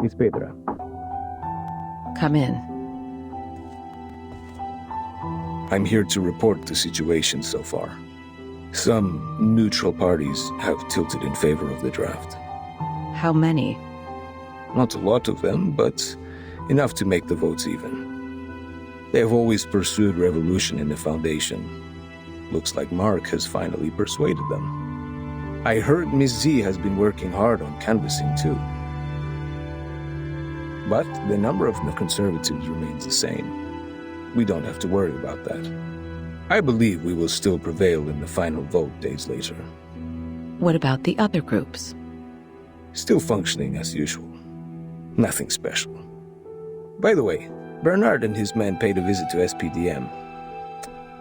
It's Pedra. Come in. I'm here to report the situation so far. Some neutral parties have tilted in favor of the draft. How many? Not a lot of them, but enough to make the votes even. They have always pursued revolution in the Foundation. Looks like Mark has finally persuaded them. I heard Miss Z has been working hard on canvassing too. But the number of the conservatives remains the same. We don't have to worry about that. I believe we will still prevail in the final vote days later. What about the other groups? Still functioning as usual. Nothing special. By the way, Bernard and his men paid a visit to SPDM.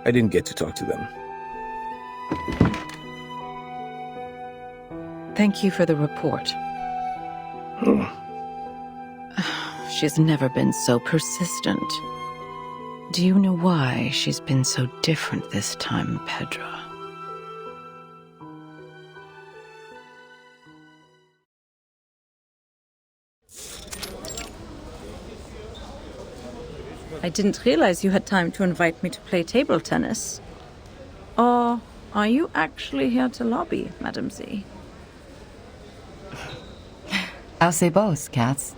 I didn't get to talk to them. Thank you for the report. She's never been so persistent. Do you know why she's been so different this time, Pedra? I didn't realize you had time to invite me to play table tennis. Or are you actually here to lobby, Madam Z? I'll say both, Katz.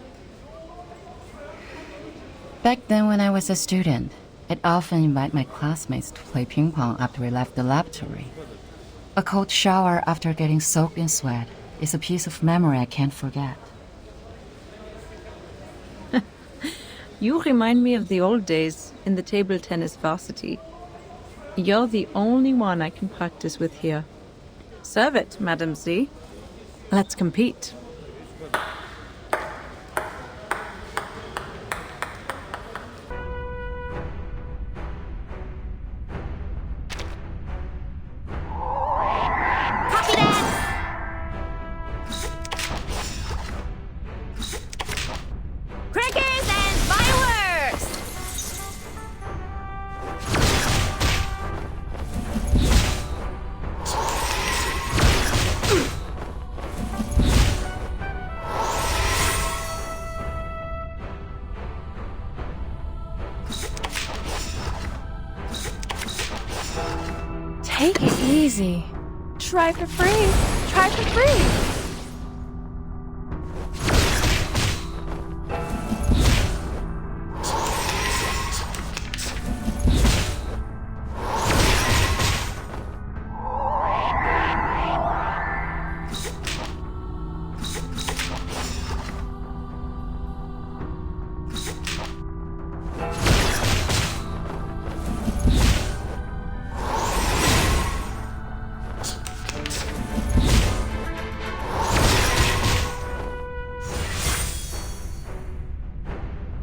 Back then when I was a student, I'd often invite my classmates to play ping pong after we left the laboratory. A cold shower after getting soaked in sweat is a piece of memory I can't forget. You remind me of the old days in the table tennis varsity. You're the only one I can practice with here. Serve it, Madam Z. Let's compete. Take it easy. Try for free. Try for free.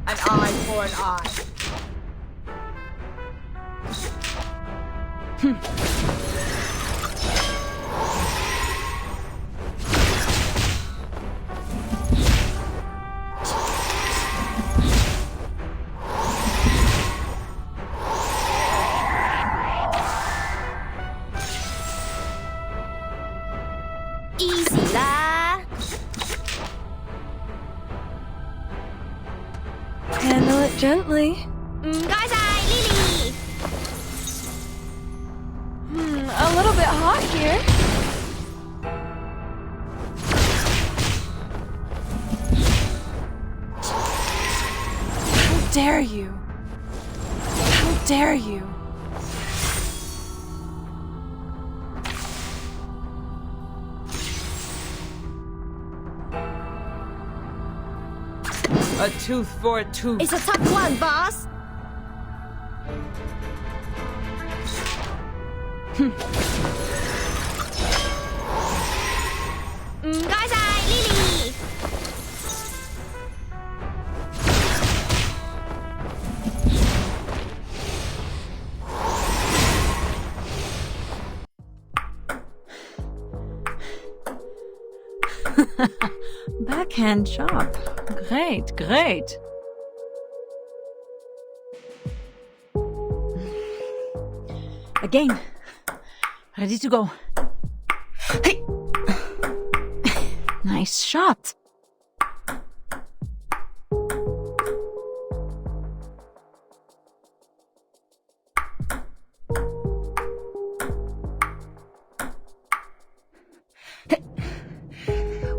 An eye for an eye. Easy lah. Handle it gently. A little bit hot here. How dare you? How dare you? A tooth for a tooth. It's a tough one, boss. Backhand chop. Great, great. Again. Ready to go. Hey. Nice shot.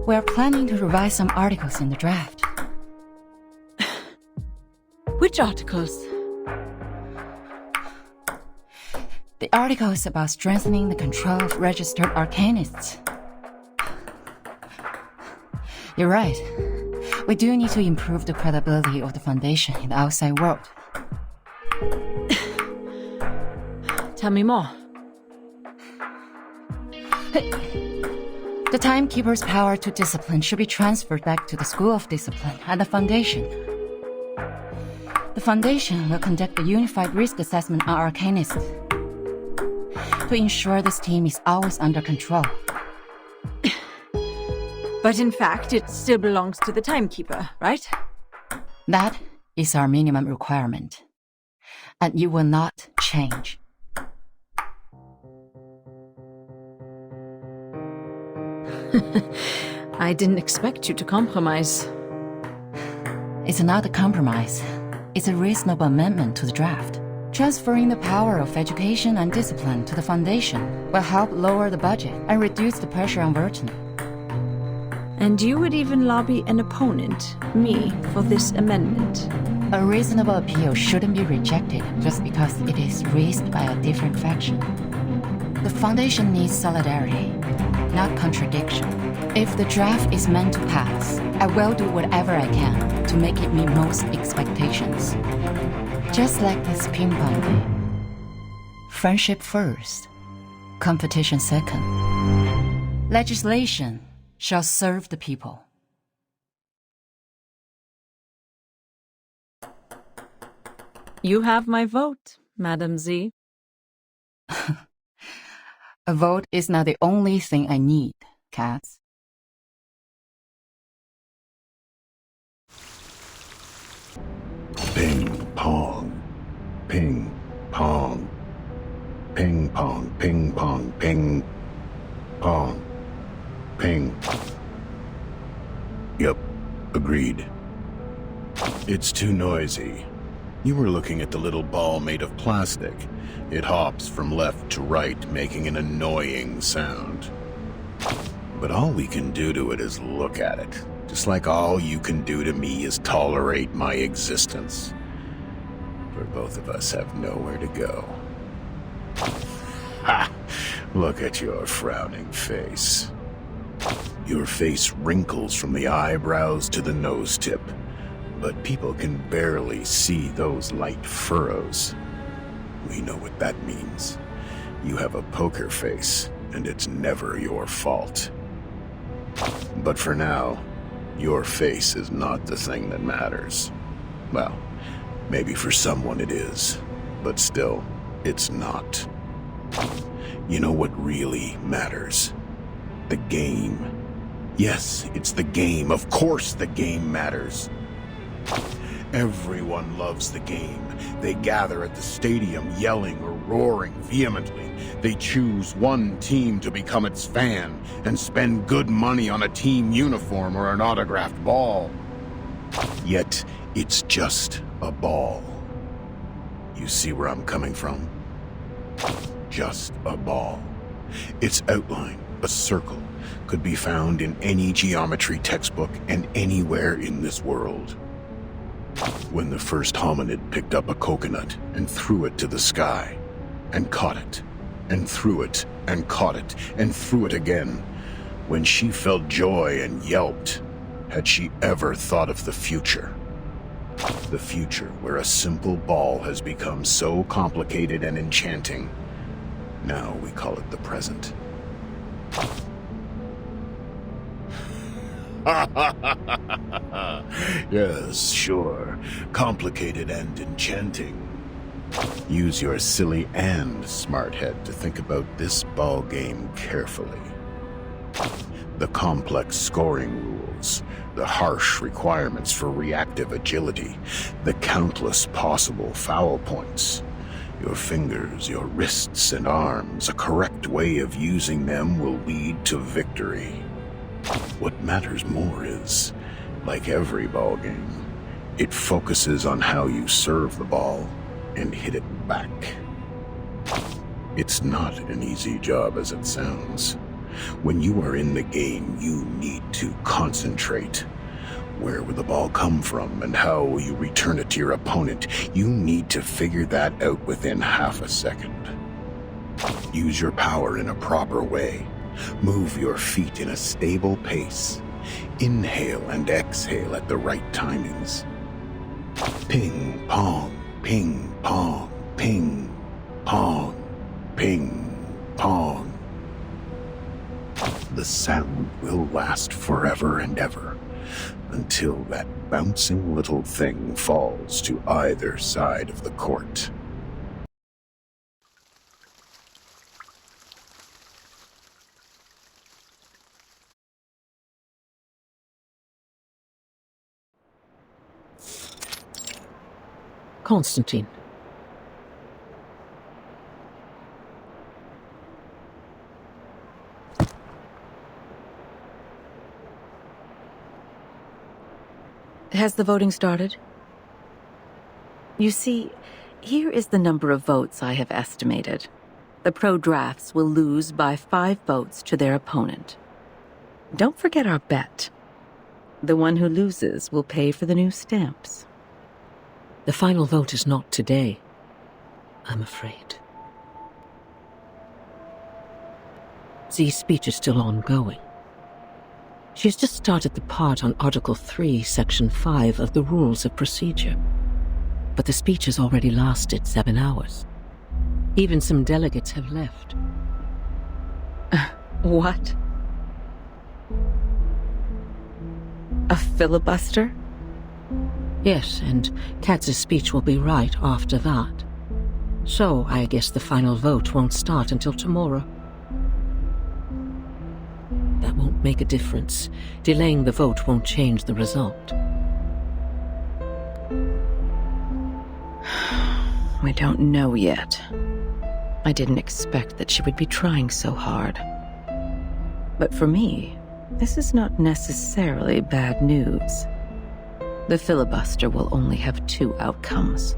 We're planning to revise some articles in the draft. Which articles? The article is about strengthening the control of registered arcanists. You're right. We do need to improve the credibility of the Foundation in the outside world. Tell me more. The Timekeeper's power to discipline should be transferred back to the School of Discipline at the Foundation. The Foundation will conduct a unified risk assessment on arcanists to ensure this team is always under control. But in fact, it still belongs to the Timekeeper, right? That is our minimum requirement. And you will not change. I didn't expect you to compromise. It's not a compromise. It's a reasonable amendment to the draft. Transferring the power of education and discipline to the Foundation will help lower the budget and reduce the pressure on Burton. And you would even lobby an opponent, me, for this amendment. A reasonable appeal shouldn't be rejected just because it is raised by a different faction. The Foundation needs solidarity, not contradiction. If the draft is meant to pass, I will do whatever I can to make it meet most expectations. Just like this ping pong game. Friendship first, competition second. Legislation shall serve the people. You have my vote, Madam Z. A vote is not the only thing I need, Cats. Ping pong, ping pong, ping pong, ping pong, ping pong, ping. Yep, agreed. It's too noisy. You were looking at the little ball made of plastic. It hops from left to right, making an annoying sound. But all we can do to it is look at it. Just like all you can do to me is tolerate my existence. For both of us have nowhere to go. Ha! Look at your frowning face. Your face wrinkles from the eyebrows to the nose tip, but people can barely see those light furrows. We know what that means. You have a poker face, and it's never your fault. But for now, your face is not the thing that matters. Well, maybe for someone it is, but still, it's not. You know what really matters? The game. Yes, it's the game. Of course the game matters. Everyone loves the game. They gather at the stadium yelling or roaring vehemently. They choose one team to become its fan and spend good money on a team uniform or an autographed ball. Yet, it's just a ball. You see where I'm coming from? Just a ball. Its outline, a circle, could be found in any geometry textbook and anywhere in this world. When the first hominid picked up a coconut and threw it to the sky, and caught it, and threw it, and caught it, and threw it again, when she felt joy and yelped, had she ever thought of the future? The future where a simple ball has become so complicated and enchanting. Now we call it the present. Yes, sure. Complicated and enchanting. Use your silly and smart head to think about this ball game carefully. The complex scoring rules, the harsh requirements for reactive agility, the countless possible foul points. Your fingers, your wrists and arms, a correct way of using them will lead to victory. What matters more is, like every ball game, it focuses on how you serve the ball and hit it back. It's not an easy job as it sounds. When you are in the game, you need to concentrate. Where will the ball come from and how will you return it to your opponent? You need to figure that out within half a second. Use your power in a proper way. Move your feet in a stable pace. Inhale and exhale at the right timings. Ping, pong, ping, pong, ping, pong, ping, pong. The sound will last forever and ever, until that bouncing little thing falls to either side of the court. Constantine. Has the voting started? You see, here is the number of votes I have estimated. The pro-drafts will lose by 5 votes to their opponent. Don't forget our bet. The one who loses will pay for the new stamps. The final vote is not today, I'm afraid. Z's speech is still ongoing. She has just started the part on Article 3, Section 5 of the Rules of Procedure. But the speech has already lasted 7 hours. Even some delegates have left. What? A filibuster? Yes, and Katz's speech will be right after that. So I guess the final vote won't start until tomorrow. That won't make a difference. Delaying the vote won't change the result. We don't know yet. I didn't expect that she would be trying so hard. But for me, this is not necessarily bad news. The filibuster will only have 2 outcomes.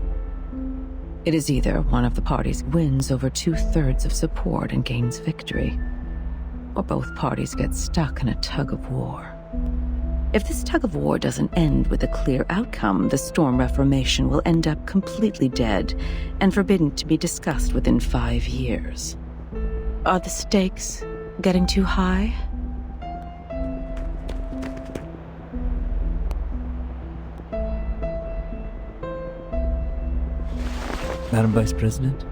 It is either one of the parties wins over 2/3 of support and gains victory, or both parties get stuck in a tug-of-war. If this tug-of-war doesn't end with a clear outcome, the Storm Reformation will end up completely dead and forbidden to be discussed within 5 years. Are the stakes getting too high? Madam Vice President,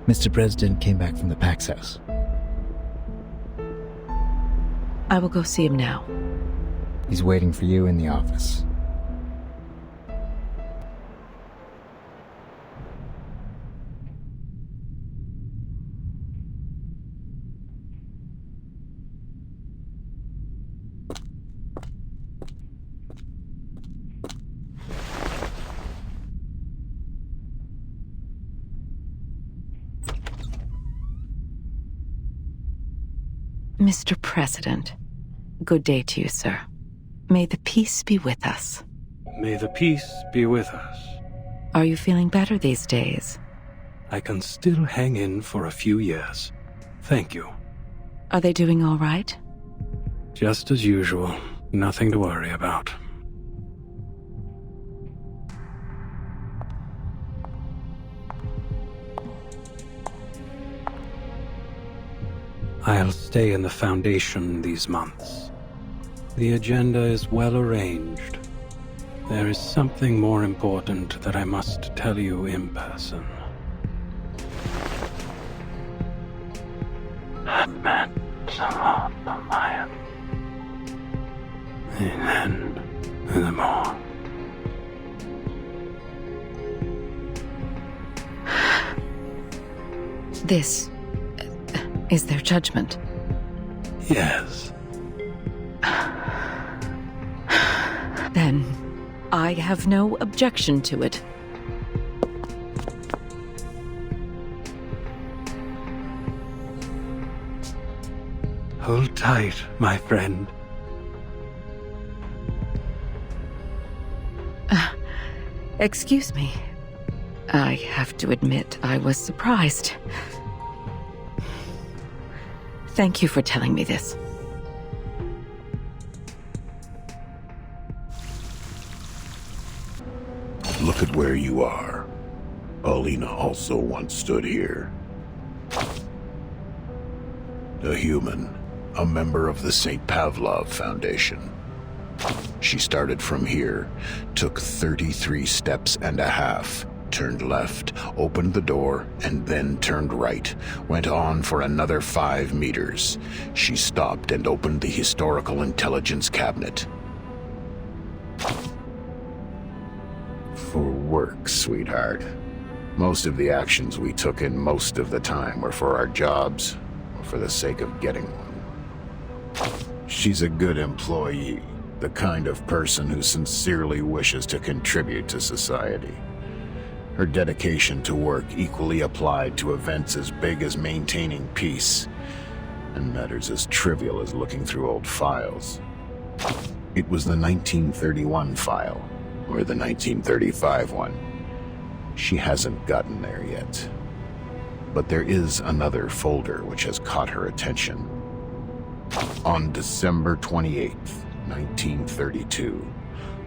Mr. President came back from the Pax House. I will go see him now. He's waiting for you in the office. Mr. President, good day to you, sir. May the peace be with us. May the peace be with us. Are you feeling better these days? I can still hang in for a few years. Thank you. Are they doing all right? Just as usual. Nothing to worry about. I'll stay in the Foundation these months. The agenda is well arranged. There is something more important that I must tell you in person. I've met some of the Mayan. And then the more. This is their judgment. Yes. Then I have no objection to it. Hold tight, my friend. Excuse me. I have to admit I was surprised. Thank you for telling me this. Look at where you are. Paulina also once stood here. A human, a member of the St. Pavlov Foundation. She started from here, took 33 steps and a half, turned left, opened the door, and then turned right, went on for another 5 meters. She stopped and opened the historical intelligence cabinet. For work, sweetheart. Most of the actions we took in most of the time were for our jobs, or for the sake of getting one. She's a good employee, the kind of person who sincerely wishes to contribute to society. Her dedication to work equally applied to events as big as maintaining peace, and matters as trivial as looking through old files. It was the 1931 file, or the 1935 one. She hasn't gotten there yet. But there is another folder which has caught her attention. On December 28th, 1932,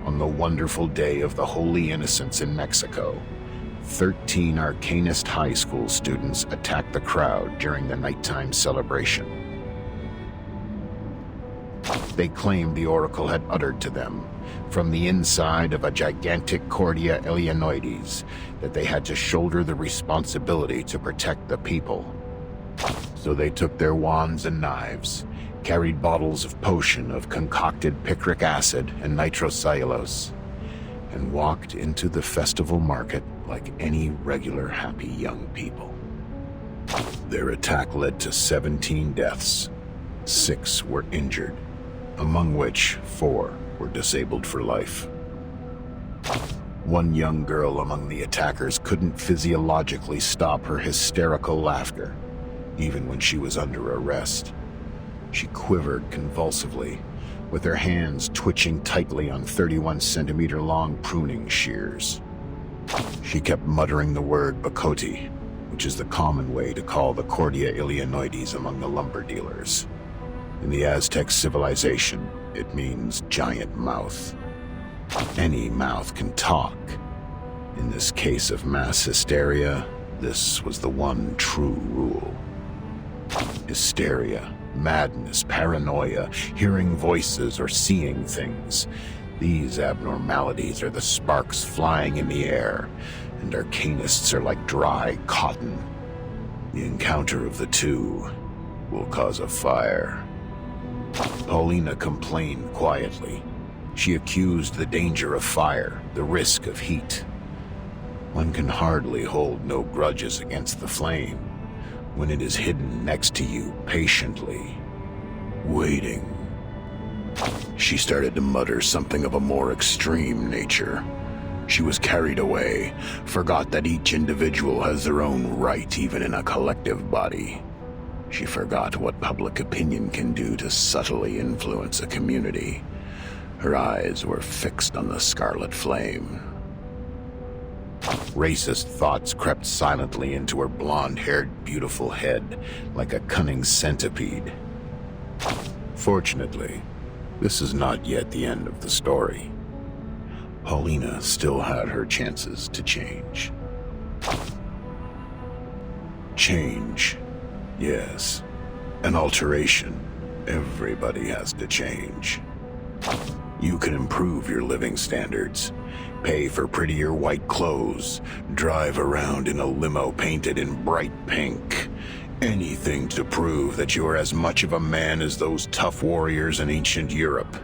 on the wonderful day of the Holy Innocents in Mexico, 13 Arcanist High School students attacked the crowd during the nighttime celebration. They claimed the oracle had uttered to them, from the inside of a gigantic Cordia Eleanoides, that they had to shoulder the responsibility to protect the people. So they took their wands and knives, carried bottles of potion of concocted picric acid and nitrocellulose, and walked into the festival market like any regular happy young people. Their attack led to 17 deaths. 6 were injured, among which 4 were disabled for life. One young girl among the attackers couldn't physiologically stop her hysterical laughter, even when she was under arrest. She quivered convulsively, with her hands twitching tightly on 31-centimeter-long pruning shears. She kept muttering the word Bacote, which is the common way to call the Cordia Eleanoides among the lumber dealers. In the Aztec civilization, it means giant mouth. Any mouth can talk. In this case of mass hysteria, this was the one true rule. Hysteria, madness, paranoia, hearing voices or seeing things. These abnormalities are the sparks flying in the air, and Arcanists are like dry cotton. The encounter of the two will cause a fire. Paulina complained quietly. She accused the danger of fire, the risk of heat. One can hardly hold no grudges against the flame when it is hidden next to you patiently, waiting. She started to mutter something of a more extreme nature. She was carried away, forgot that each individual has their own right even in a collective body. She forgot what public opinion can do to subtly influence a community. Her eyes were fixed on the scarlet flame. Racist thoughts crept silently into her blonde-haired, beautiful head like a cunning centipede. Fortunately, this is not yet the end of the story. Paulina still had her chances to change. Change. Yes. An alteration. Everybody has to change. You can improve your living standards, pay for prettier white clothes, drive around in a limo painted in bright pink. Anything to prove that you are as much of a man as those tough warriors in ancient Europe.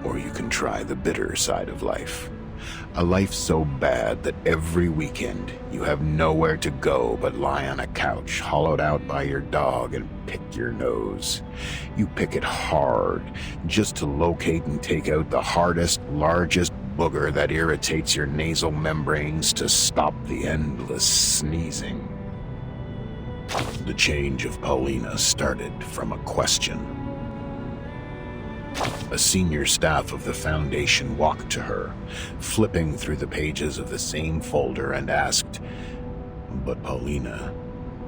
Or you can try the bitter side of life. A life so bad that every weekend you have nowhere to go but lie on a couch hollowed out by your dog and pick your nose. You pick it hard just to locate and take out the hardest, largest booger that irritates your nasal membranes to stop the endless sneezing. The change of Paulina started from a question. A senior staff of the Foundation walked to her, flipping through the pages of the same folder, and asked, "But Paulina,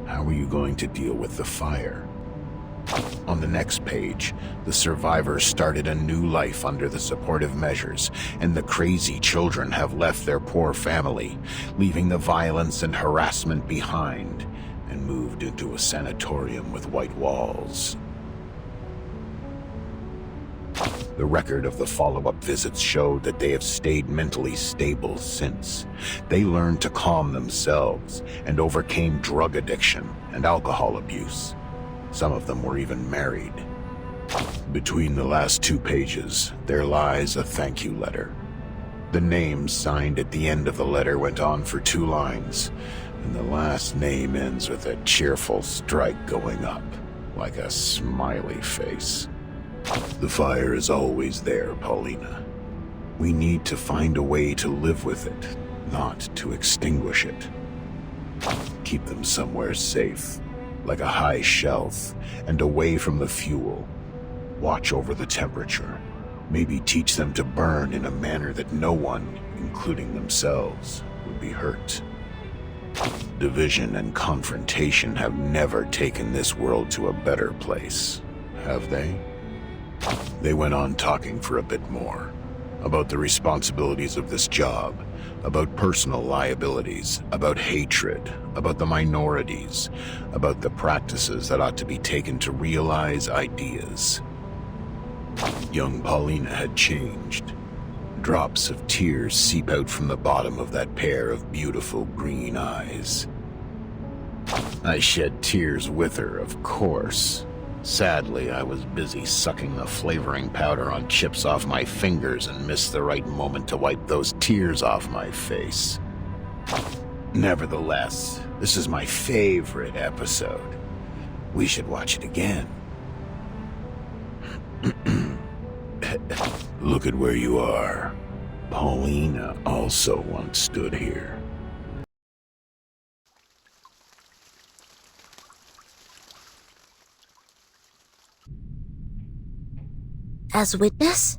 how are you going to deal with the fire? On the next page, the survivors started a new life under the supportive measures, and the crazy children have left their poor family, leaving the violence and harassment behind, and moved into a sanatorium with white walls. The record of the follow-up visits showed that they have stayed mentally stable since. They learned to calm themselves and overcame drug addiction and alcohol abuse. Some of them were even married. Between the last 2 pages, there lies a thank you letter. The name signed at the end of the letter went on for 2 lines, and the last name ends with a cheerful strike going up, like a smiley face. The fire is always there, Paulina. We need to find a way to live with it, not to extinguish it. Keep them somewhere safe, like a high shelf, and away from the fuel. Watch over the temperature. Maybe teach them to burn in a manner that no one, including themselves, would be hurt. Division and confrontation have never taken this world to a better place, have they? They went on talking for a bit more, about the responsibilities of this job, about personal liabilities, about hatred, about the minorities, about the practices that ought to be taken to realize ideas. Young Paulina had changed. Drops of tears seep out from the bottom of that pair of beautiful green eyes. I shed tears with her, of course. Sadly, I was busy sucking the flavoring powder on chips off my fingers and missed the right moment to wipe those tears off my face. Nevertheless, this is my favorite episode. We should watch it again. Look at where you are. Paulina also once stood here. As witness?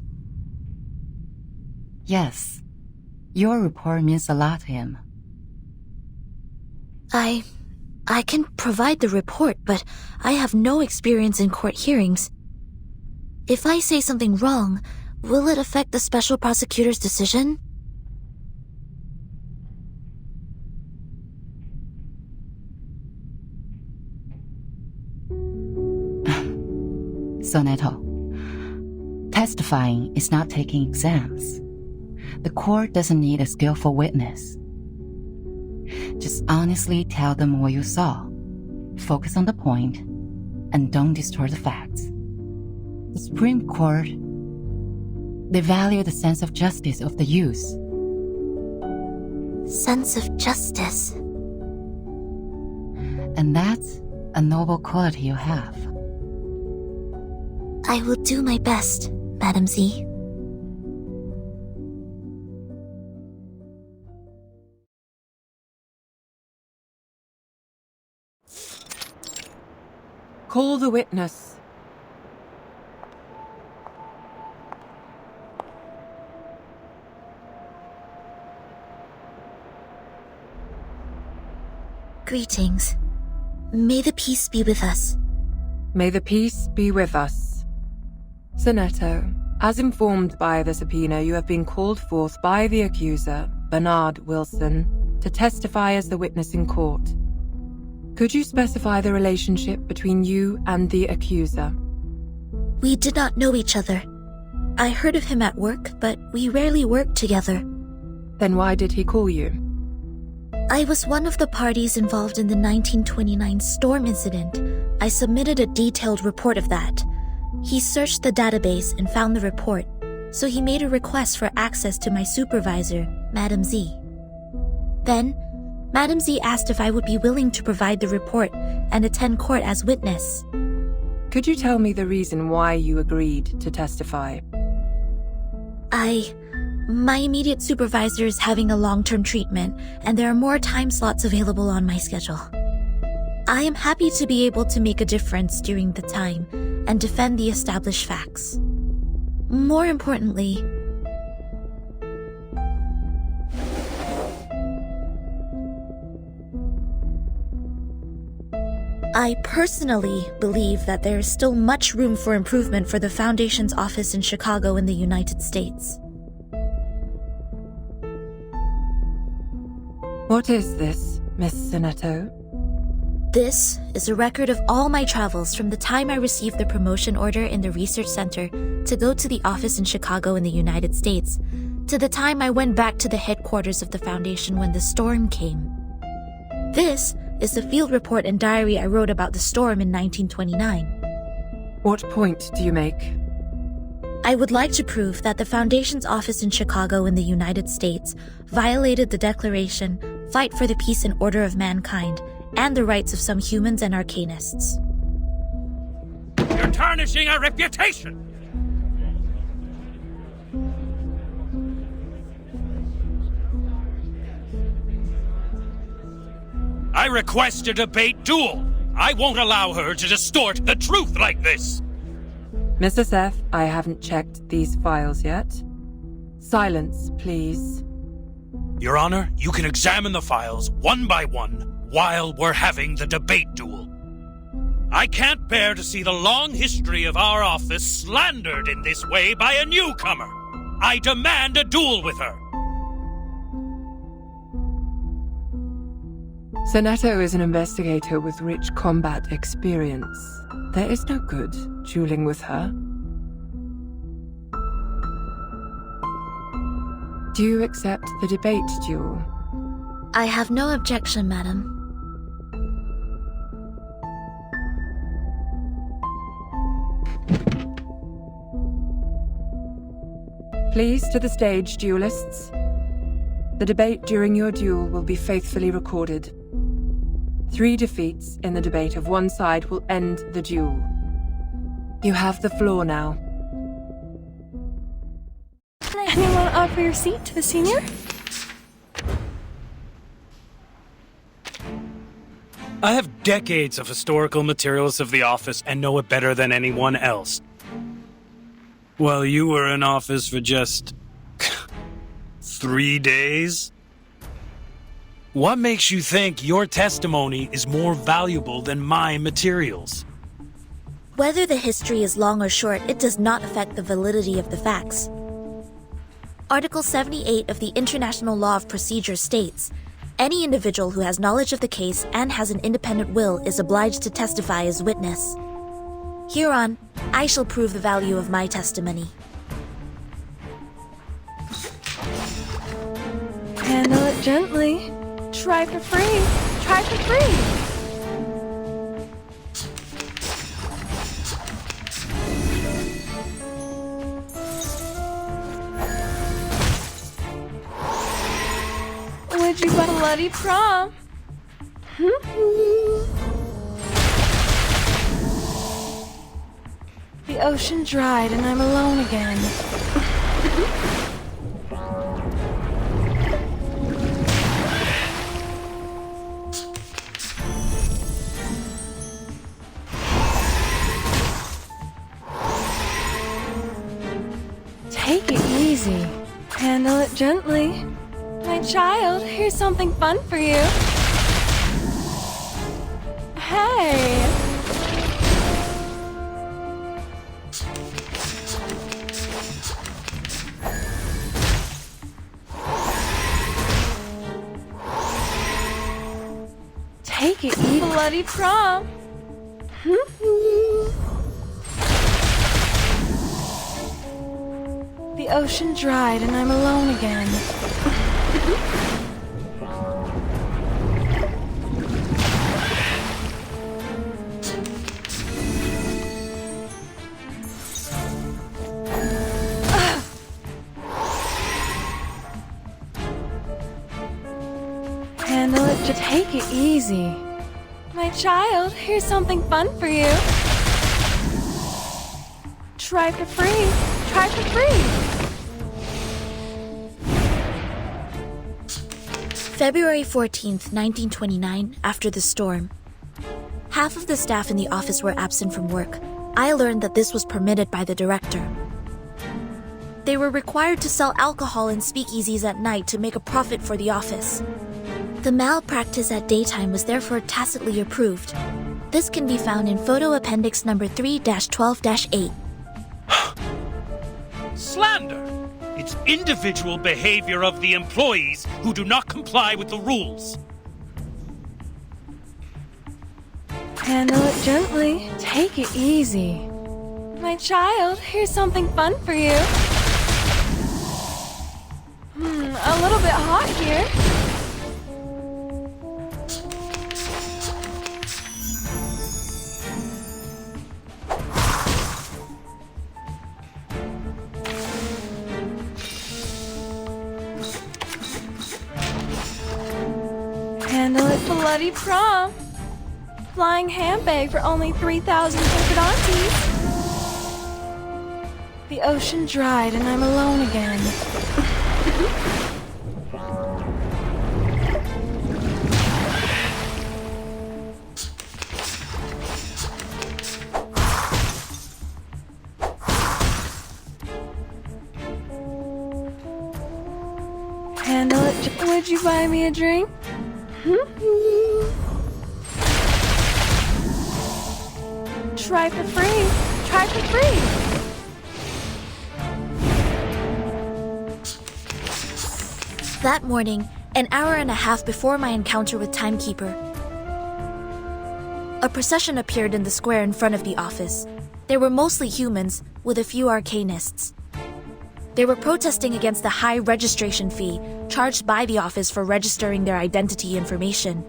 Yes. Your report means a lot to him. I can provide the report, but I have no experience in court hearings. If I say something wrong, will it affect the special prosecutor's decision? Soneto, testifying is not taking exams. The court doesn't need a skillful witness. Just honestly tell them what you saw. Focus on the point, and don't distort the facts. The Supreme Court, they value the sense of justice of the youth. Sense of justice. And that's a noble quality you have. I will do my best, Madam Z. Call the witness. Greetings. May the peace be with us. May the peace be with us. Soneto, as informed by the subpoena, you have been called forth by the accuser, Bernard Wilson, to testify as the witness in court. Could you specify the relationship between you and the accuser? We did not know each other. I heard of him at work, but we rarely worked together. Then why did he call you? I was one of the parties involved in the 1929 storm incident. I submitted a detailed report of that. He searched the database and found the report, so he made a request for access to my supervisor, Madam Z. Then, Madam Z asked if I would be willing to provide the report and attend court as witness. Could you tell me the reason why you agreed to testify? My immediate supervisor is having a long-term treatment, and there are more time slots available on my schedule. I am happy to be able to make a difference during the time and defend the established facts. More importantly, I personally believe that there is still much room for improvement for the Foundation's office in Chicago in the United States. What is this, Miss Sonetto? This is a record of all my travels from the time I received the promotion order in the research center to go to the office in Chicago in the United States, to the time I went back to the headquarters of the Foundation when the storm came. This is the field report and diary I wrote about the storm in 1929. What point do you make? I would like to prove that the Foundation's office in Chicago in the United States violated the Declaration, Fight for the Peace and Order of Mankind, and the rights of some humans and arcanists. You're tarnishing our reputation! I request to debate Dule. I won't allow her to distort the truth like this. Mrs. F., I haven't checked these files yet. Silence, please. Your Honor, you can examine the files one by one while we're having the debate duel. I can't bear to see the long history of our office slandered in this way by a newcomer. I demand a duel with her. Sonetto is an investigator with rich combat experience. There is no good dueling with her. Do you accept the debate duel? I have no objection, madam. Please to the stage, duelists. The debate during your duel will be faithfully recorded. 3 defeats in the debate of one side will end the duel. You have the floor now. Anyone offer your seat to the senior? I have decades of historical materials of the office and know it better than anyone else. Well, you were in office for just 3 days? What makes you think your testimony is more valuable than my materials? Whether the history is long or short, it does not affect the validity of the facts. Article 78 of the International Law of Procedure states, any individual who has knowledge of the case and has an independent will is obliged to testify as witness. Hereon, I shall prove the value of my testimony. Handle it gently. Try for free. Try for free. Would you bloody prom? The ocean dried and I'm alone again. Take it easy. Handle it gently. My child, here's something fun for you. Hey! Take it easy. Bloody prom. The ocean dried and I'm alone again. Handle it, just take it easy. My child, here's something fun for you. Try for free. Try for free. February 14th, 1929, after the storm. Half of the staff in the office were absent from work. I learned that this was permitted by the director. They were required to sell alcohol in speakeasies at night to make a profit for the office. The malpractice at daytime was therefore tacitly approved. This can be found in photo appendix number 3-12-8. Slander! It's individual behavior of the employees who do not comply with the rules. Handle it gently. Take it easy. My child, here's something fun for you. A little bit hot here. Handle it bloody prom. Flying handbag for only 3,000 crocodiles. The ocean dried and I'm alone again. Handle it. Would you buy me a drink? Try for free. Try for free. That morning, an hour and a half before my encounter with Timekeeper, a procession appeared in the square in front of the office. They were mostly humans, with a few arcanists. They were protesting against the high registration fee charged by the office for registering their identity information.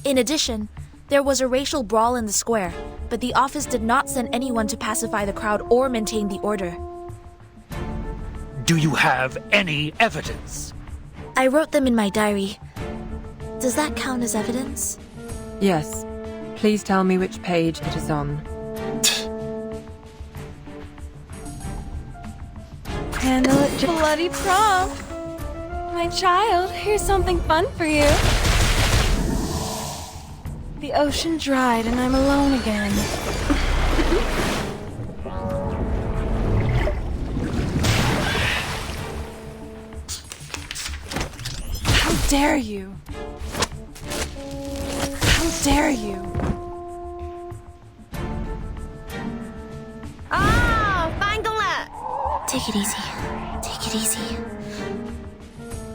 In addition, there was a racial brawl in the square, but the office did not send anyone to pacify the crowd or maintain the order. Do you have any evidence? I wrote them in my diary. Does that count as evidence? Yes. Please tell me which page it is on. Handle it bloody prom. My child, here's something fun for you. The ocean dried and I'm alone again. How dare you? How dare you? Take it easy. Take it easy.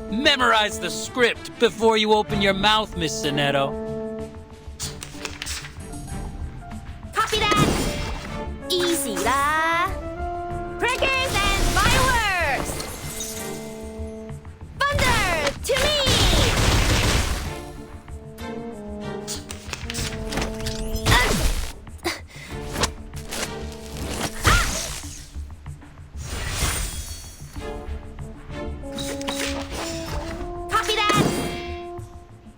Memorize the script before you open your mouth, Miss Sonetto. Copy that! Easy lah! Crackers and fireworks! Thunder to me! Copy that!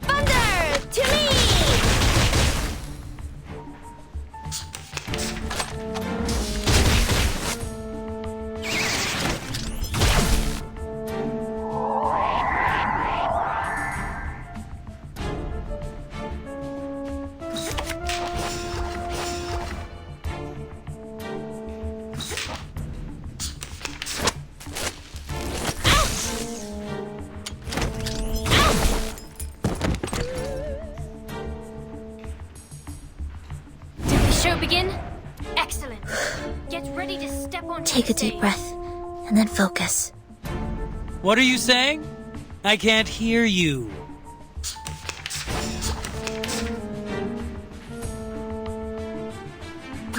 Thunder to me! Did the show begin? Excellent. Get ready to step on. Take a deep breath, and then focus. What are you saying? I can't hear you.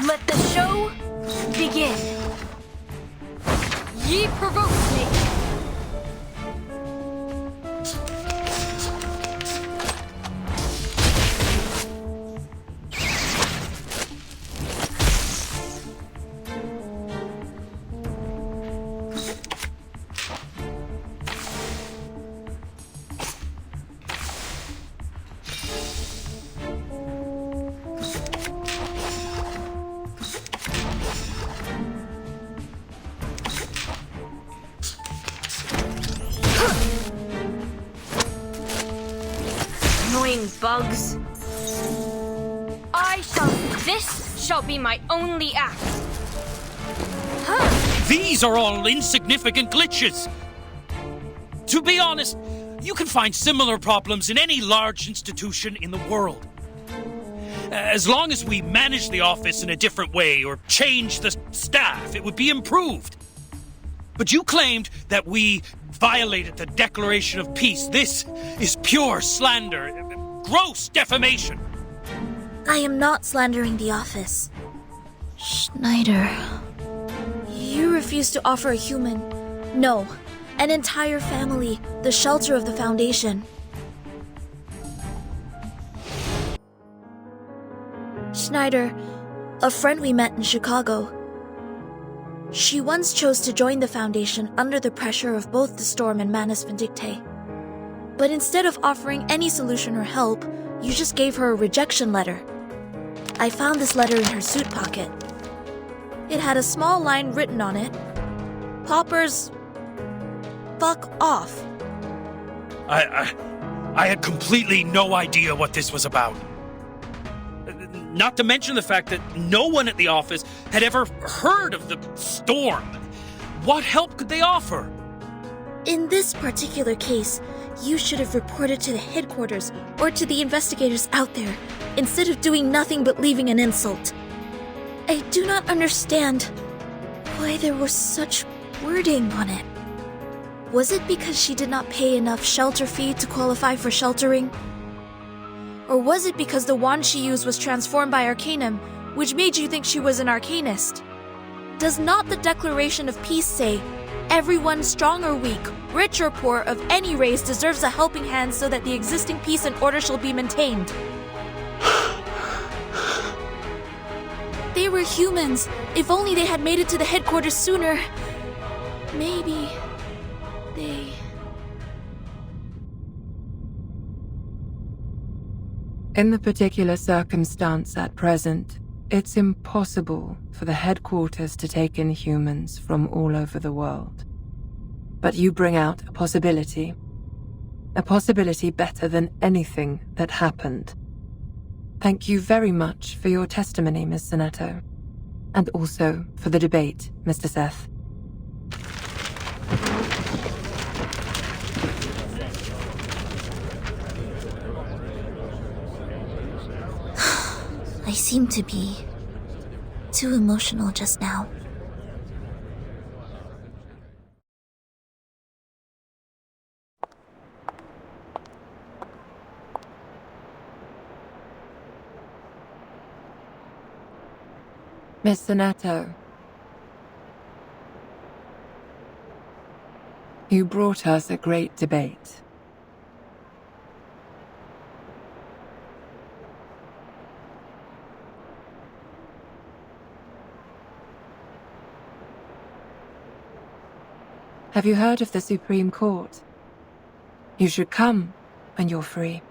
Let the show begin. Ye provoke me. Annoying bugs. This shall be my only act. These are all insignificant glitches. To be honest, you can find similar problems in any large institution in the world. As long as we manage the office in a different way or change the staff, it would be improved. But you claimed that we violated the Declaration of Peace. This is pure slander, gross defamation. I am not slandering the office. Schneider, you refuse to offer a human, no, an entire family, the shelter of the Foundation. Schneider, a friend we met in Chicago. She once chose to join the Foundation under the pressure of both the Storm and Manus Vindictae. But instead of offering any solution or help, you just gave her a rejection letter. I found this letter in her suit pocket. It had a small line written on it. Poppers, fuck off. I had completely no idea what this was about. Not to mention the fact that no one at the office had ever heard of the Storm. What help could they offer? In this particular case, you should have reported to the headquarters or to the investigators out there, instead of doing nothing but leaving an insult. I do not understand why there was such wording on it. Was it because she did not pay enough shelter fee to qualify for sheltering? Or was it because the wand she used was transformed by Arcanum, which made you think she was an Arcanist? Does not the Declaration of Peace say, everyone strong or weak, rich or poor, of any race deserves a helping hand so that the existing peace and order shall be maintained? They were humans. If only they had made it to the headquarters sooner. Maybe they... In the particular circumstance at present, it's impossible for the headquarters to take in humans from all over the world. But you bring out a possibility better than anything that happened. Thank you very much for your testimony, Miss Soneto, and also for the debate, Mr. Seth. I seem to be too emotional just now. Miss Soneto, you brought us a great debate. Have you heard of the Supreme Court? You should come when you're free.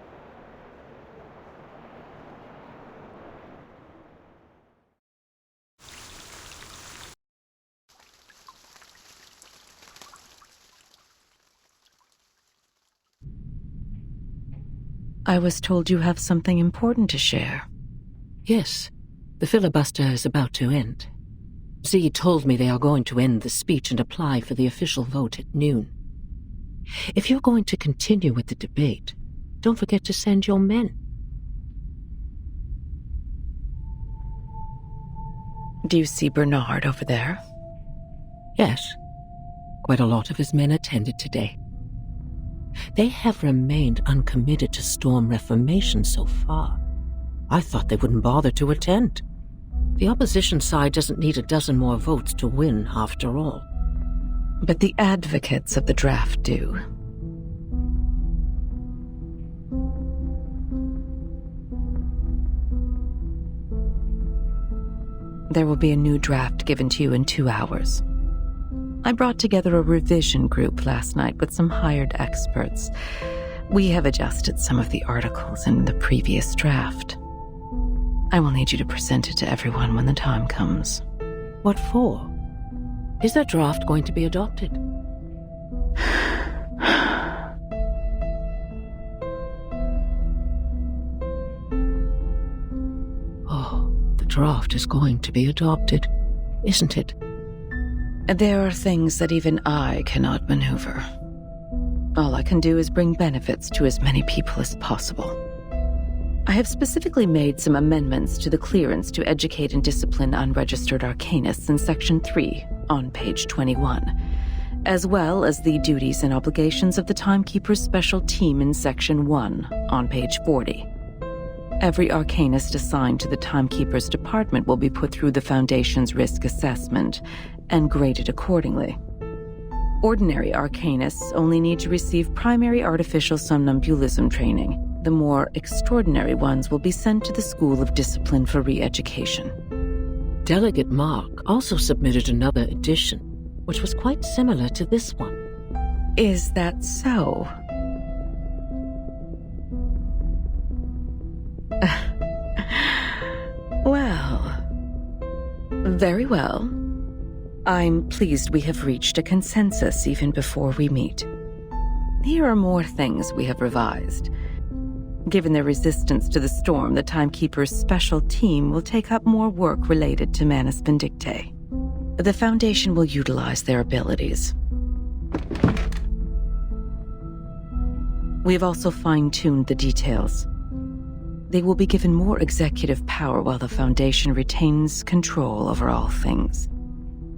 I was told you have something important to share. Yes, the filibuster is about to end. Z told me they are going to end the speech and apply for the official vote at noon. If you're going to continue with the debate, don't forget to send your men. Do you see Bernard over there? Yes, quite a lot of his men attended today. They have remained uncommitted to Storm Reformation so far. I thought they wouldn't bother to attend. The opposition side doesn't need a dozen more votes to win, after all. But the advocates of the draft do. There will be a new draft given to you in 2 hours. I brought together a revision group last night with some hired experts. We have adjusted some of the articles in the previous draft. I will need you to present it to everyone when the time comes. What for? Is that draft going to be adopted? Oh, the draft is going to be adopted, isn't it? There are things that even I cannot maneuver. All I can do is bring benefits to as many people as possible. I have specifically made some amendments to the clearance to educate and discipline unregistered arcanists in Section 3 on page 21, as well as the duties and obligations of the Timekeeper's special team in Section 1 on page 40. Every arcanist assigned to the Timekeeper's department will be put through the Foundation's risk assessment and graded accordingly. Ordinary arcanists only need to receive primary artificial somnambulism training. The more extraordinary ones will be sent to the School of Discipline for re-education. Delegate Mark also submitted another edition, which was quite similar to this one. Is that so? Well, very well. I'm pleased we have reached a consensus even before we meet. Here are more things we have revised. Given their resistance to the storm, the Timekeeper's special team will take up more work related to Manus Vindictae. The Foundation will utilize their abilities. We have also fine-tuned the details. They will be given more executive power while the Foundation retains control over all things.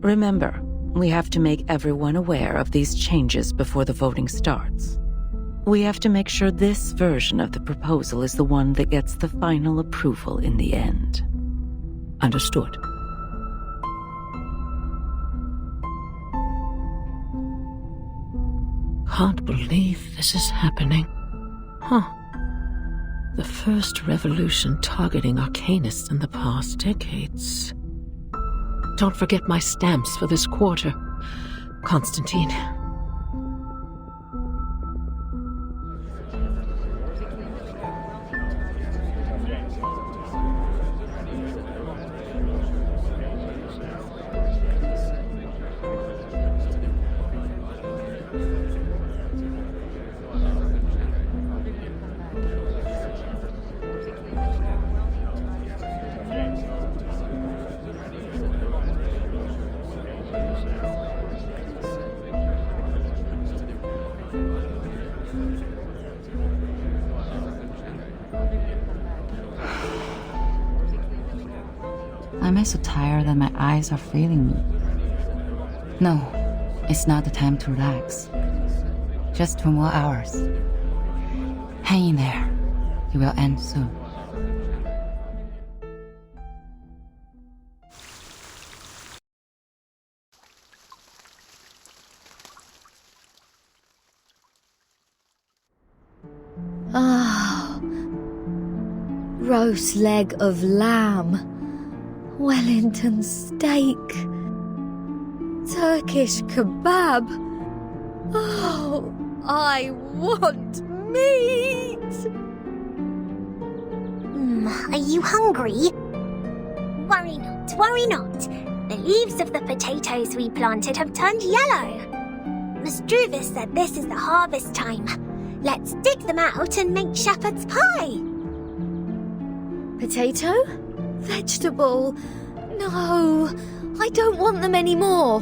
Remember, we have to make everyone aware of these changes before the voting starts. We have to make sure this version of the proposal is the one that gets the final approval in the end. Understood. Can't believe this is happening. Huh. The first revolution targeting arcanists in the past decades. Don't forget my stamps for this quarter, Constantine. Am I so tired that my eyes are failing me? No, it's not the time to relax. Just 2 more hours. Hang in there. It will end soon. Ah, roast leg of lamb, Wellington steak, Turkish kebab. Oh, I want meat! Are you hungry? Worry not, worry not. The leaves of the potatoes we planted have turned yellow. Mistruvis said this is the harvest time. Let's dig them out and make shepherd's pie. Potato? Vegetable? No, I don't want them anymore.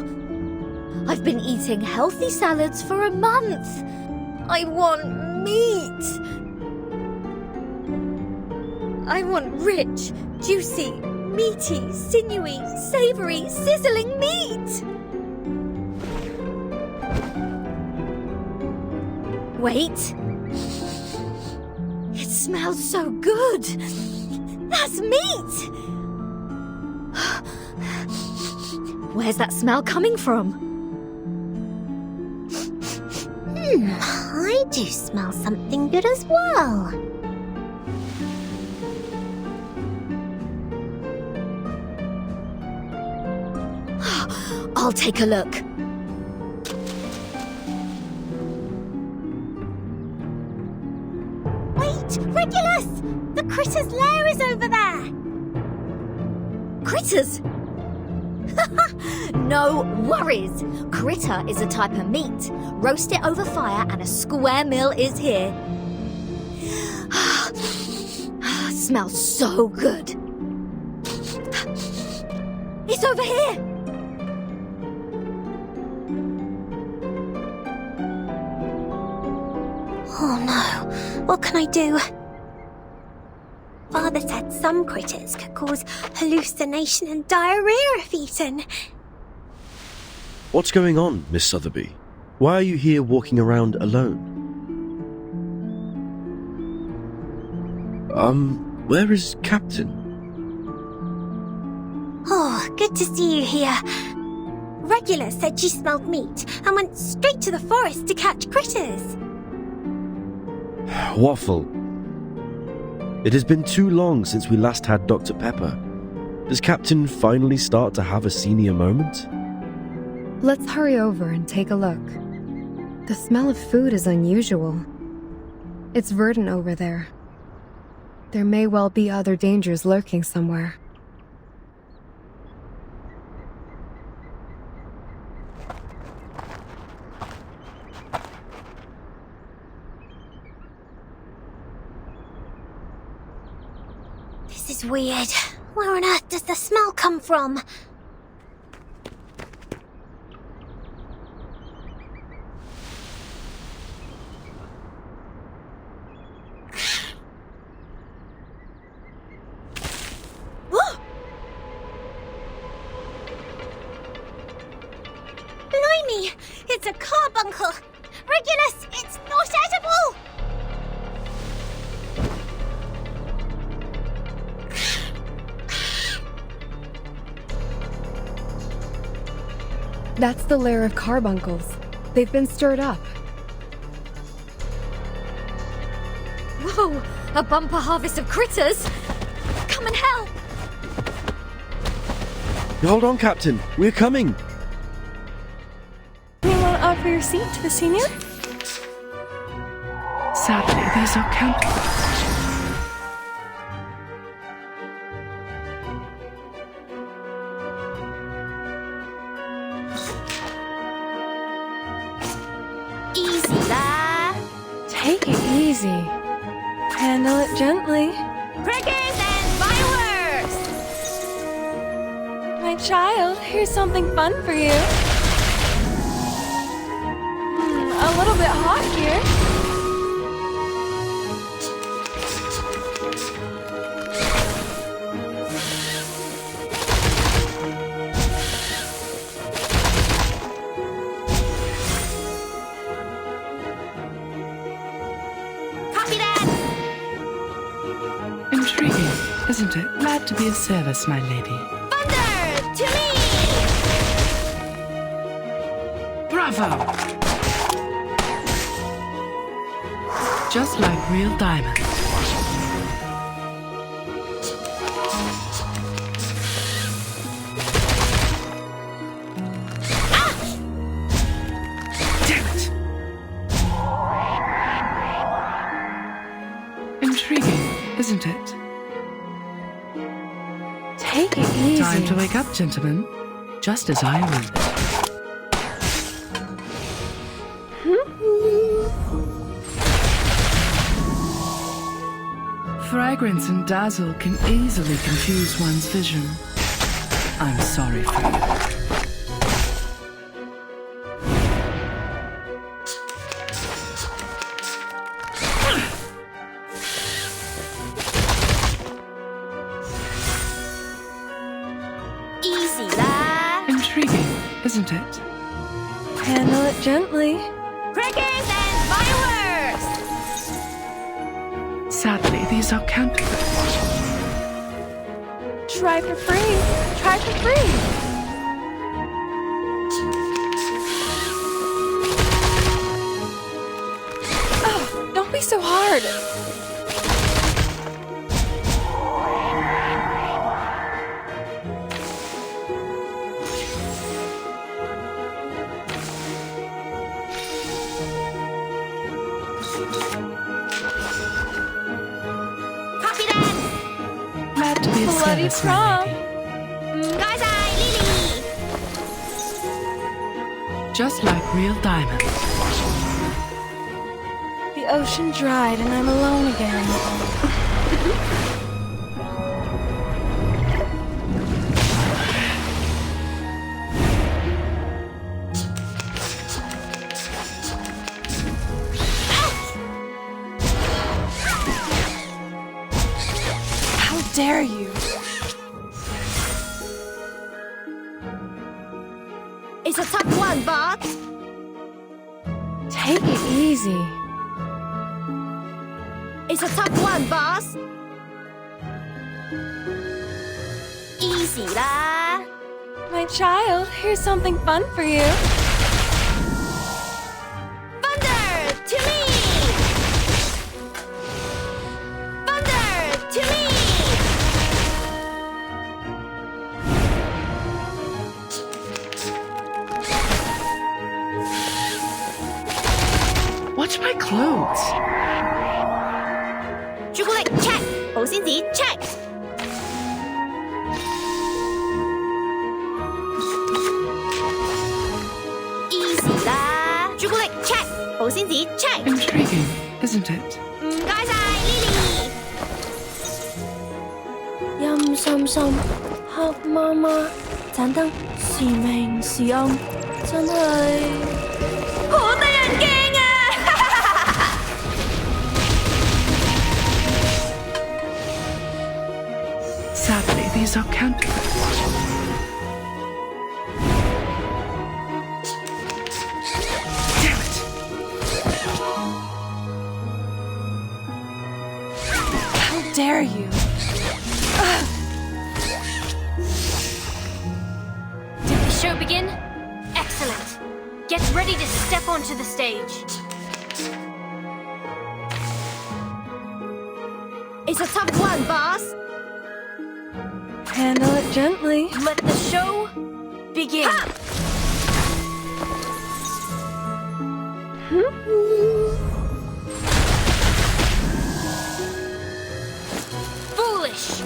I've been eating healthy salads for a month. I want meat. I want rich, juicy, meaty, sinewy, savory, sizzling meat. Wait. It smells so good. That's meat! Where's that smell coming from? I do smell something good as well. I'll take a look. Wait, Regulus! The critter's lair is over there! Critters? No worries. Critter is a type of meat. Roast it over fire and a square meal is here. Smells so good. It's over here. Oh no, what can I do? some critters could cause hallucination and diarrhea if eaten. What's going on, Miss Sotheby? Why are you here walking around alone? Where is Captain? Oh, good to see you here. Regular said she smelled meat and went straight to the forest to catch critters. Waffle. It has been too long since we last had Dr. Pepper. Does Captain finally start to have a senior moment? Let's hurry over and take a look. The smell of food is unusual. It's verdant over there. There may well be other dangers lurking somewhere. This is weird. Where on earth does the smell come from? Blimey! It's a carbuncle! Regulus, it's not edible! That's the lair of carbuncles. They've been stirred up. Whoa! A bumper harvest of critters! Come and help! Hold on, Captain. We're coming. Anyone offer your seat to the senior? Sadly, these are counterfeits. Easy there. Take it easy. Handle it gently. Crackers and fireworks! My child, here's something fun for you. A little bit hot here. Intriguing, isn't it? Glad to be of service, my lady. Thunder! To me! Bravo! Just like real diamonds. Damn it! Intriguing, isn't it? Take it easy. Time to wake up, gentlemen. Just as I alluded. Fragrance and dazzle can easily confuse one's vision. I'm sorry for you. Easy there. Intriguing, isn't it? Handle it gently. Crackers and fireworks! Sadly, these are counterfeits. Try for free. Try for free. Oh, don't be so hard. Copy that! Glad to be of Bloody service, my prom. lady. Guy's eye, Lily! Just like real diamonds. The ocean dried and I'm alone again. dare you? It's a tough one, boss. Take it easy. It's a tough one, boss. Easy lah. My child, here's something fun for you. Thunder to me! Thunder to me! Watch my clothes. 朱古力 check， 保鮮紙 check。Easy 啦，朱古力 check， 保鮮紙 check。 Intriguing, isn't it? 唔該晒 Lily。陰森森，黑媽媽，盞燈時明時暗，真係好得人驚啊！ Sadly, these are counterfeits. Damn it! How dare you? Did the show begin? Excellent. Get ready to step onto the stage. It's a tough one, boss. Handle it gently. Let the show begin. Foolish.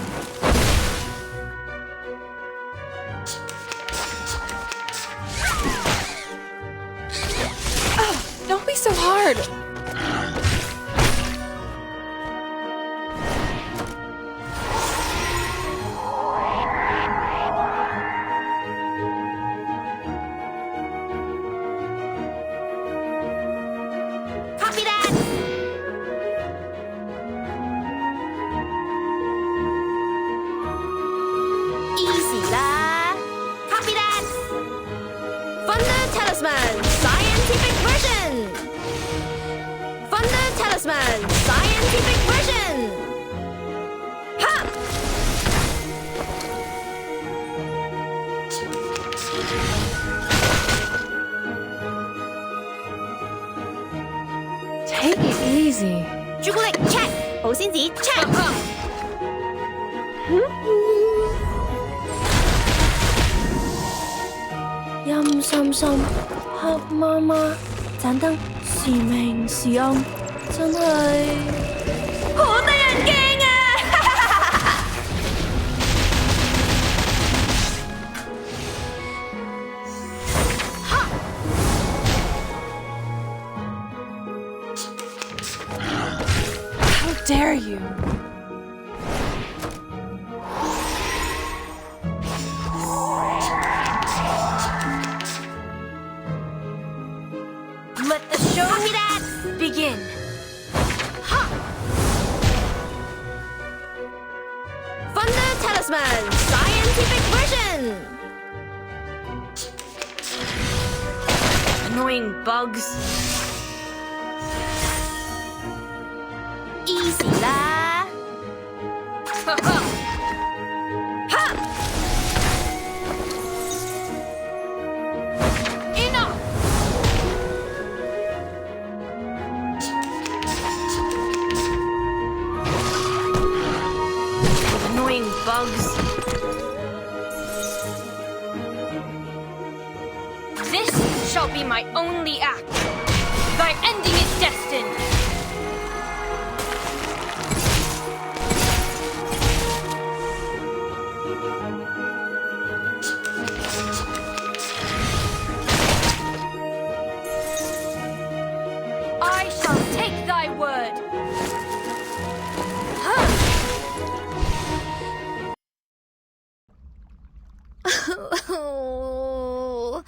Don't be so hard. Copy that. Easy lah. Copy that. Thunder Talisman Scientific Version. Thunder Talisman Scientific Version. Ha! Take it easy. 朱古力 check， 保鮮紙 check。 陰森森，黑媽媽，盞燈時明時暗，真係好得人驚啊！ How dare you? Let the show begin. Thunder Talisman Scientific Version. Annoying bugs. Easy lah. Ha! Enough. Annoying bugs. This shall be my only act. Thy ending is destined. I shall take thy word. Oh,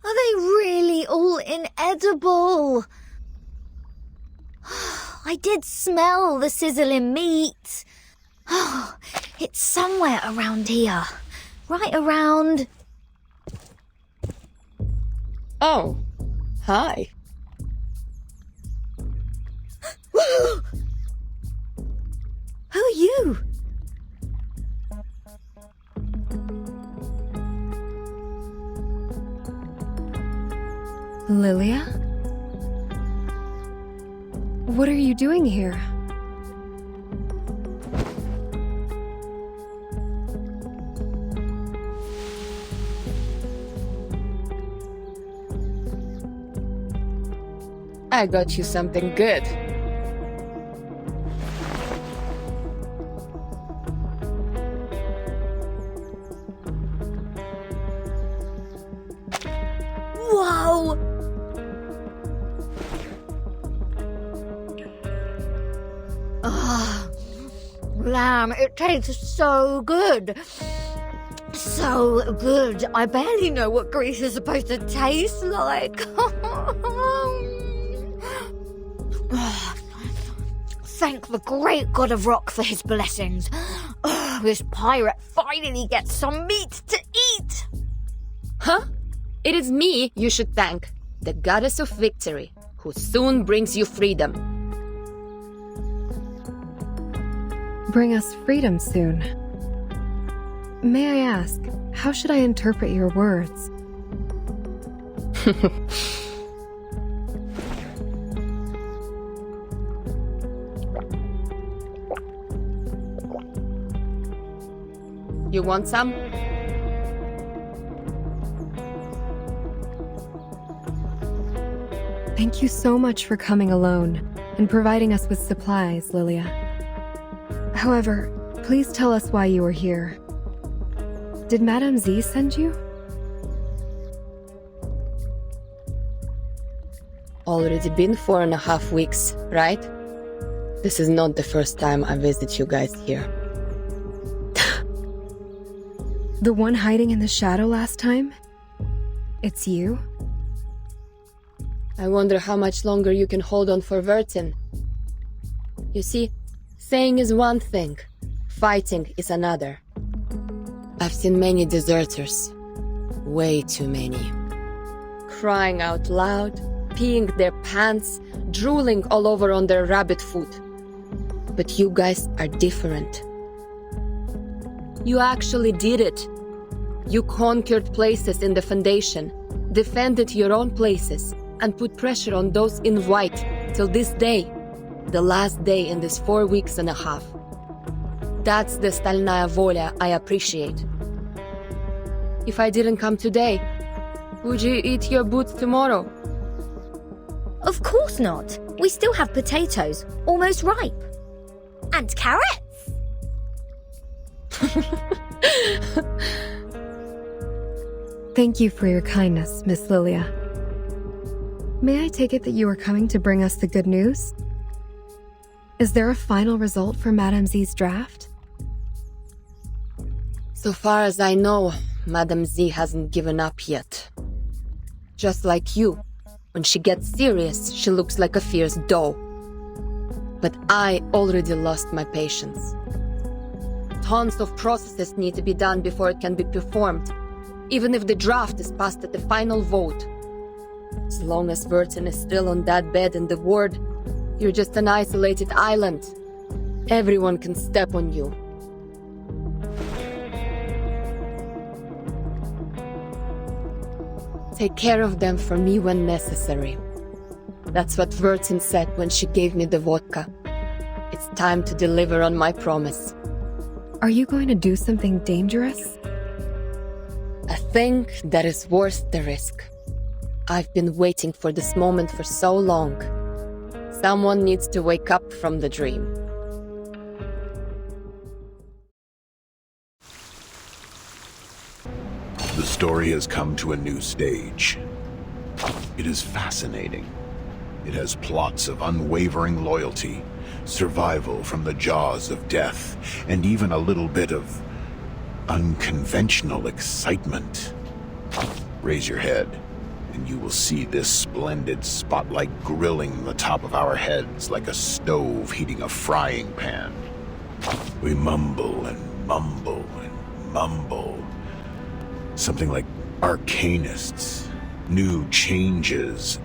are they really all inedible? I did smell the sizzling meat. It's somewhere around here. Right around... Oh, hi. Who are you? Lilia? What are you doing here? I got you something good. Whoa! Ah, lamb, it tastes so good. So good. I barely know what grease is supposed to taste like. Thank the great god of rock for his blessings. This pirate finally gets some meat to eat. Huh? It is me you should thank, the goddess of victory, who soon brings you freedom. Bring us freedom soon. May I ask, how should I interpret your words? You want some? Thank you so much for coming alone and providing us with supplies, Lilia. However, please tell us why you are here. Did Madame Z send you? Already been 4.5 weeks, right? This is not the first time I visit you guys here. The one hiding in the shadow last time? It's you? I wonder how much longer you can hold on for Vertin. You see, saying is one thing, fighting is another. I've seen many deserters. Way too many. Crying out loud, peeing their pants, drooling all over on their rabbit food. But you guys are different. You actually did it. You conquered places in the Foundation, defended your own places, and put pressure on those in white till this day, the last day in this 4.5 weeks. That's the Stalnaya Volia I appreciate. If I didn't come today, would you eat your boots tomorrow? Of course not. We still have potatoes, almost ripe. And carrots. Thank you for your kindness, Miss Lilia. May I take it that you are coming to bring us the good news? Is there a final result for Madame Z's draft? So far as I know, Madame Z hasn't given up yet. Just like you, when she gets serious, she looks like a fierce doe. But I already lost my patience. Tons of processes need to be done before it can be performed, even if the draft is passed at the final vote. As long as Vertin is still on that bed in the ward, you're just an isolated island. Everyone can step on you. Take care of them for me when necessary. That's what Vertin said when she gave me the vodka. It's time to deliver on my promise. Are you going to do something dangerous? A thing that is worth the risk. I've been waiting for this moment for so long. Someone needs to wake up from the dream. The story has come to a new stage. It is fascinating. It has plots of unwavering loyalty, survival from the jaws of death, and even a little bit of unconventional excitement. Raise your head, and you will see this splendid spotlight grilling the top of our heads like a stove heating a frying pan. We mumble and mumble and mumble. Something like arcanists, new changes,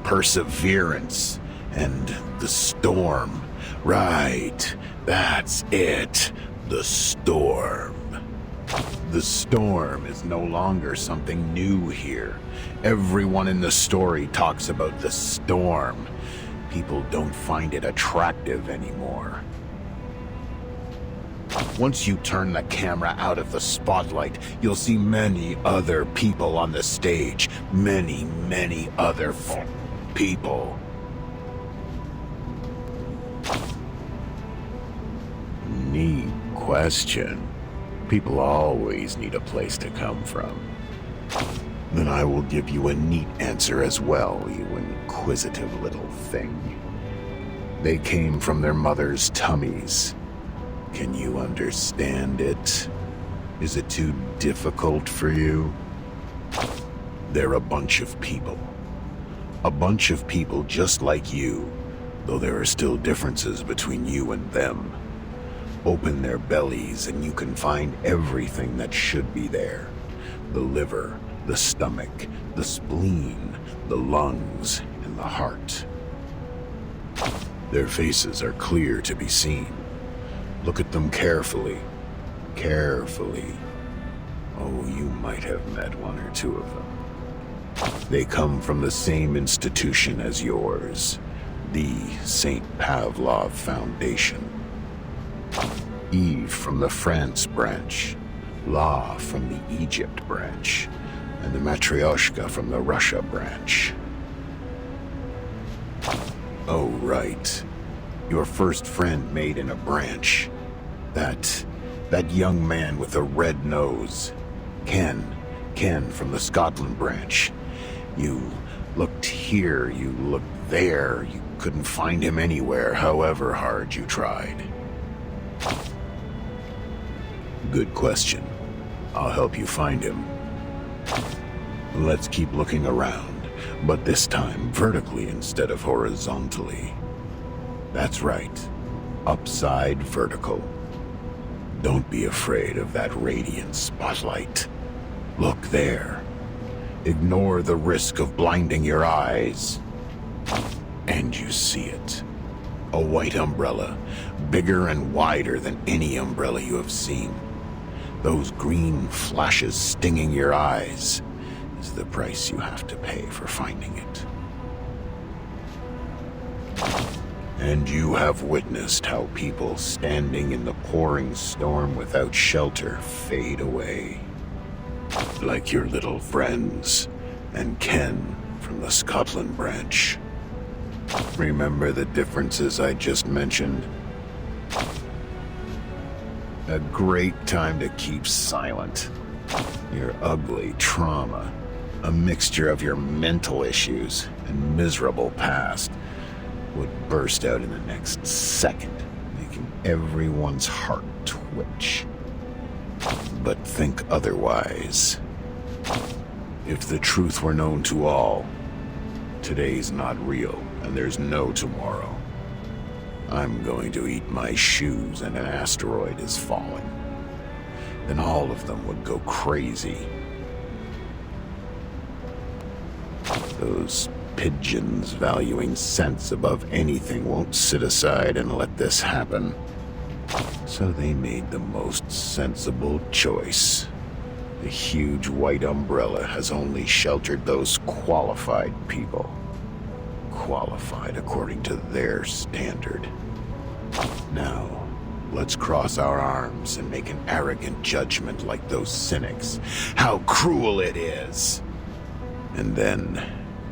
perseverance, and the storm. Right, that's it. The storm. The storm is no longer something new here. Everyone in the story talks about the storm. People don't find it attractive anymore. Once you turn the camera out of the spotlight, you'll see many other people on the stage. Many other people. Neat question. People always need a place to come from. Then I will give you a neat answer as well, you inquisitive little thing. They came from their mother's tummies. Can you understand it? Is it too difficult for you? They're a bunch of people. A bunch of people just like you, though there are still differences between you and them. Open their bellies and you can find everything that should be there. The liver, the stomach, the spleen, the lungs, and the heart. Their faces are clear to be seen. Look at them carefully. Carefully. Oh, you might have met one or two of them. They come from the same institution as yours, the St. Pavlov Foundation. Eve from the France branch, La from the Egypt branch, and the Matryoshka from the Russia branch. Oh, right. Your first friend made in a branch. That young man with a red nose. Ken from the Scotland branch. You looked here, you looked there. You couldn't find him anywhere, however hard you tried. Good question. I'll help you find him. Let's keep looking around, but this time vertically instead of horizontally. That's right. Upside vertical. Don't be afraid of that radiant spotlight. Look there. Ignore the risk of blinding your eyes. And you see it. A white umbrella, bigger and wider than any umbrella you have seen. Those green flashes stinging your eyes is the price you have to pay for finding it. And you have witnessed how people standing in the pouring storm without shelter fade away. Like your little friends, and Ken from the Scotland branch. Remember the differences I just mentioned? A great time to keep silent. Your ugly trauma, a mixture of your mental issues and miserable past, would burst out in the next second, making everyone's heart twitch. But think otherwise. If the truth were known to all, today's not real and there's no tomorrow. I'm going to eat my shoes and an asteroid is falling. Then all of them would go crazy. Those pigeons valuing sense above anything won't sit aside and let this happen. So they made the most sensible choice. The huge white umbrella has only sheltered those qualified people. Qualified according to their standard. Now, let's cross our arms and make an arrogant judgment like those cynics. How cruel it is! And then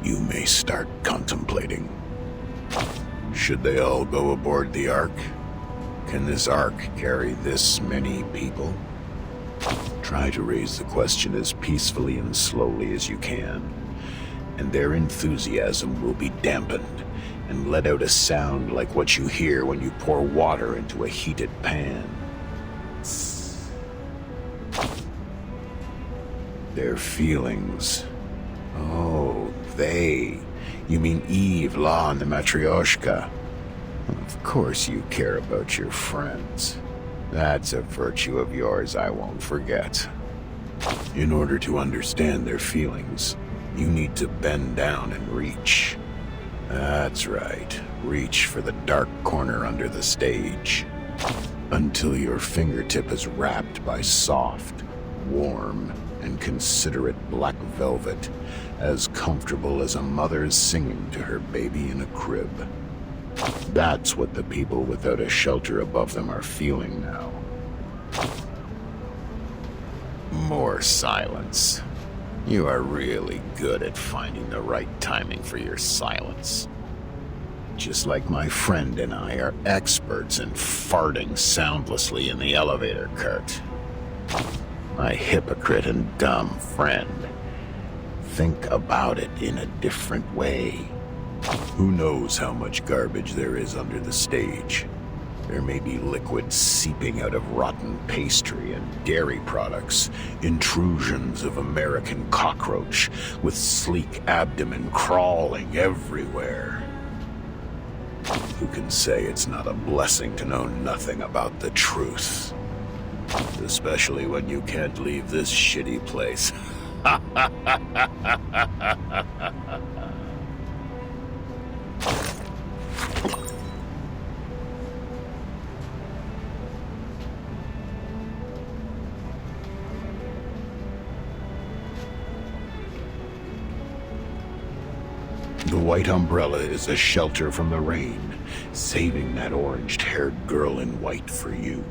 you may start contemplating. Should they all go aboard the Ark? Can this Ark carry this many people? Try to raise the question as peacefully and slowly as you can, and their enthusiasm will be dampened and let out a sound like what you hear when you pour water into a heated pan. Their feelings. Oh, they. You mean Eve, La, and the Matryoshka. Of course you care about your friends. That's a virtue of yours I won't forget. In order to understand their feelings, you need to bend down and reach. That's right, reach for the dark corner under the stage. Until your fingertip is wrapped by soft, warm, and considerate black velvet, as comfortable as a mother's singing to her baby in a crib. That's what the people without a shelter above them are feeling now. More silence. You are really good at finding the right timing for your silence. Just like my friend and I are experts in farting soundlessly in the elevator cart. My hypocrite and dumb friend. Think about it in a different way. Who knows how much garbage there is under the stage? There may be liquid seeping out of rotten pastry and dairy products, intrusions of American cockroach with sleek abdomen crawling everywhere. Who can say it's not a blessing to know nothing about the truth? Especially when you can't leave this shitty place. The white umbrella is a shelter from the rain, saving that orange-haired girl in white for you.